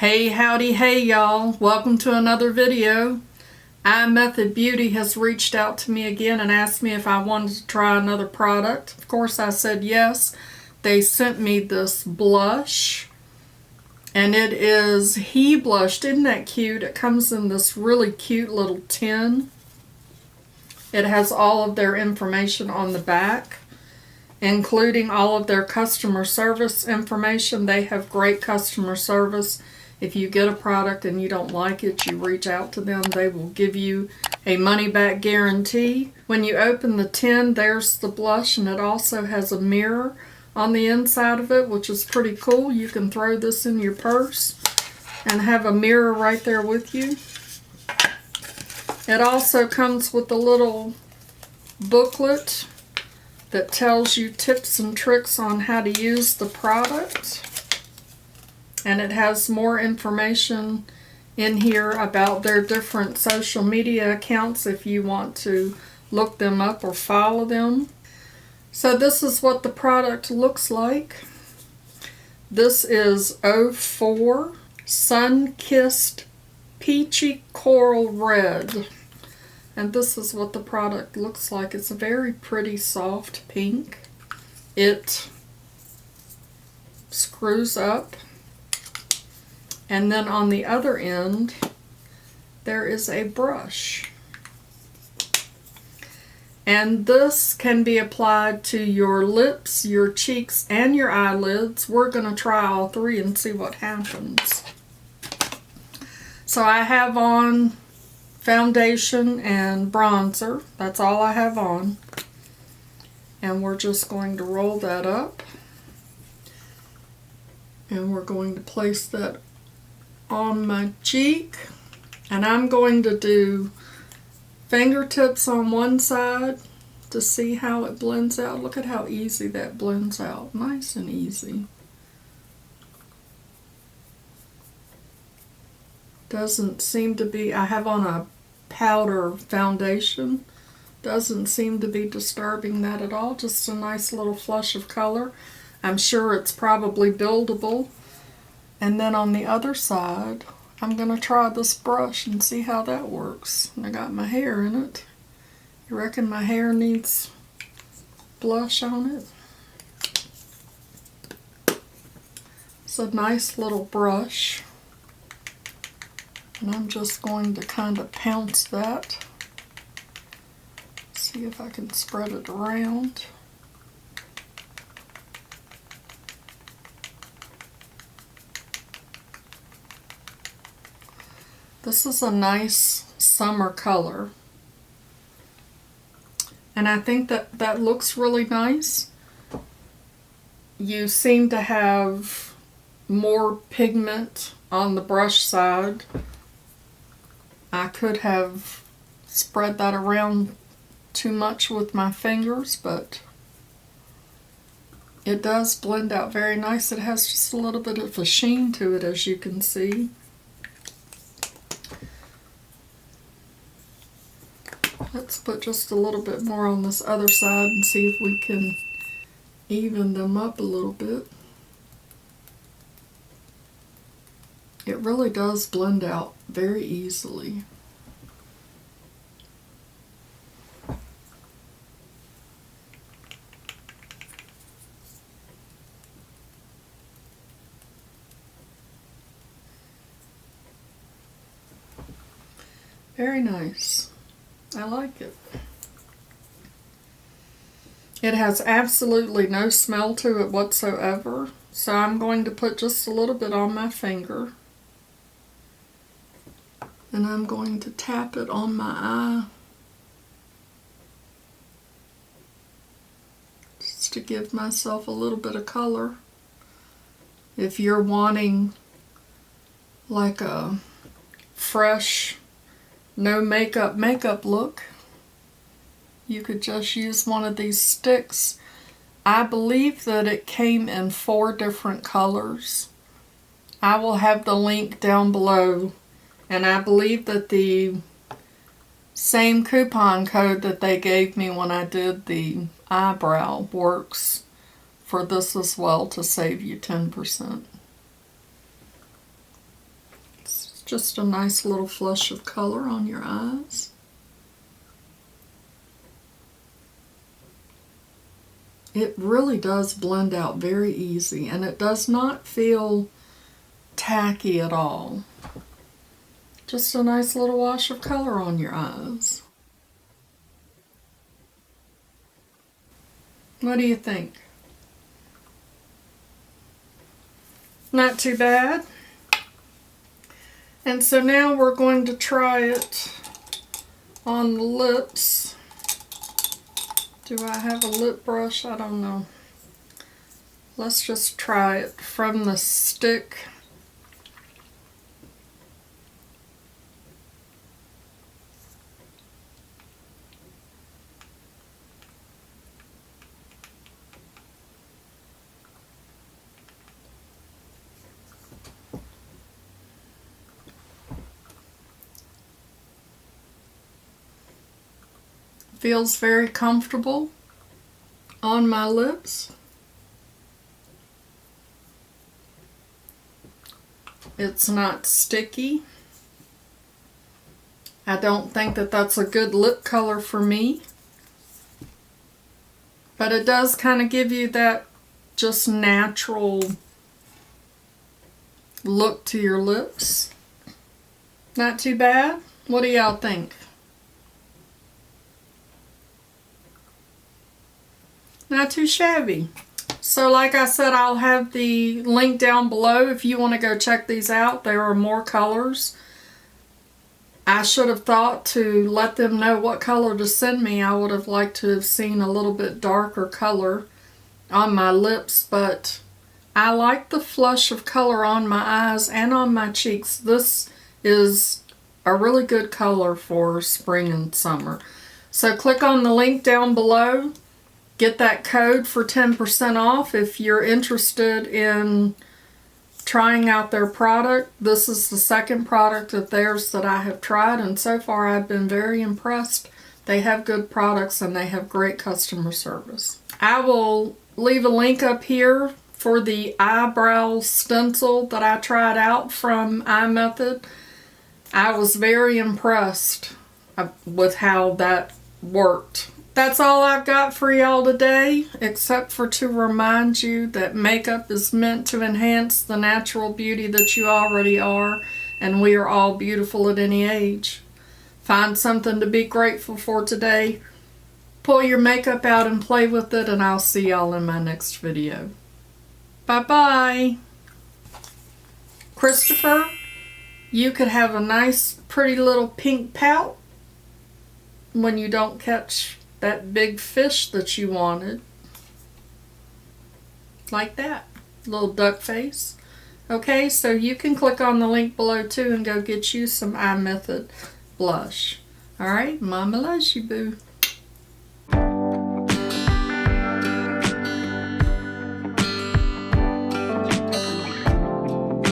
Hey, howdy, hey y'all. Welcome to another video. iMethod has reached out to me again and asked me if I wanted to try another product. Of course I said yes. They sent me this blush and it is He Blushed. Isn't that cute? It comes in this really cute little tin. It has all of their information on the back, including all of their customer service information. They have great customer service. If you get a product and you don't like it, you reach out to them. They will give you a money-back guarantee. When you open the tin, there's the blush, and it also has a mirror on the inside of it, which is pretty cool. You can throw this in your purse and have a mirror right there with you. It also comes with a little booklet that tells you tips and tricks on how to use the product. And it has more information in here about their different social media accounts if you want to look them up or follow them. So this is what the product looks like. This is 04 Sun-Kissed Peachy Coral Red. And this is what the product looks like. It's a very pretty soft pink. It screws up. And then on the other end, there is a brush. And this can be applied to your lips, your cheeks, and your eyelids. We're going to try all three and see what happens. So I have on foundation and bronzer. That's all I have on. And we're just going to roll that up. And we're going to place that on my cheek, and I'm going to do fingertips on one side to see how it blends out. Look at how easy that blends out. Nice and easy. Doesn't seem to be, I have on a powder foundation. Doesn't seem to be disturbing that at all. Just a nice little flush of color. I'm sure it's probably buildable. And then on the other side, I'm going to try this brush and see how that works. And I got my hair in it. You reckon my hair needs blush on it? It's a nice little brush. And I'm just going to kind of pounce that. See if I can spread it around. This is a nice summer color. And I think that looks really nice. You seem to have more pigment on the brush side. I could have spread that around too much with my fingers, but it does blend out very nice. It has just a little bit of a sheen to it, as you can see. Let's put just a little bit more on this other side and see if we can even them up a little bit. It really does blend out very easily. Very nice. I like it. It has absolutely no smell to it whatsoever. So I'm going to put just a little bit on my finger. And I'm going to tap it on my eye. Just to give myself a little bit of color. If you're wanting like a fresh, no makeup look, you could just use one of these sticks. I believe that it came in 4 different colors. I will have the link down below, and I believe that the same coupon code that they gave me when I did the eyebrow works for this as well, to save you 10%. Just a nice little flush of color on your eyes. It really does blend out very easy, and it does not feel tacky at all. Just a nice little wash of color on your eyes. What do you think? Not too bad. And so now we're going to try it on the lips. Do I have a lip brush? I don't know. Let's just try it from the stick. Feels very comfortable on my lips. It's not sticky. I don't think that that's a good lip color for me. But it does kind of give you that just natural look to your lips. Not too bad. What do y'all think? Not too shabby. So like I said, I'll have the link down below if you want to go check these out. There are more colors. I should have thought to let them know what color to send me. I would have liked to have seen a little bit darker color on my lips, but I like the flush of color on my eyes and on my cheeks. This is a really good color for spring and summer. So click on the link down below. Get that code for 10% off if you're interested in trying out their product. This is the second product of theirs that I have tried, and so far I've been very impressed. They have good products and they have great customer service. I will leave a link up here for the eyebrow stencil that I tried out from iMethod. I was very impressed with how that worked. That's all I've got for y'all today, except for to remind you that makeup is meant to enhance the natural beauty that you already are, and we are all beautiful at any age. Find something to be grateful for today. Pull your makeup out and play with it, and I'll see y'all in my next video. Bye-bye. Christopher, you could have a nice, pretty little pink pout when you don't catch that big fish that you wanted. Like that. Little duck face. Okay, so you can click on the link below too and go get you some iMethod blush. Alright, Mama loves you, boo.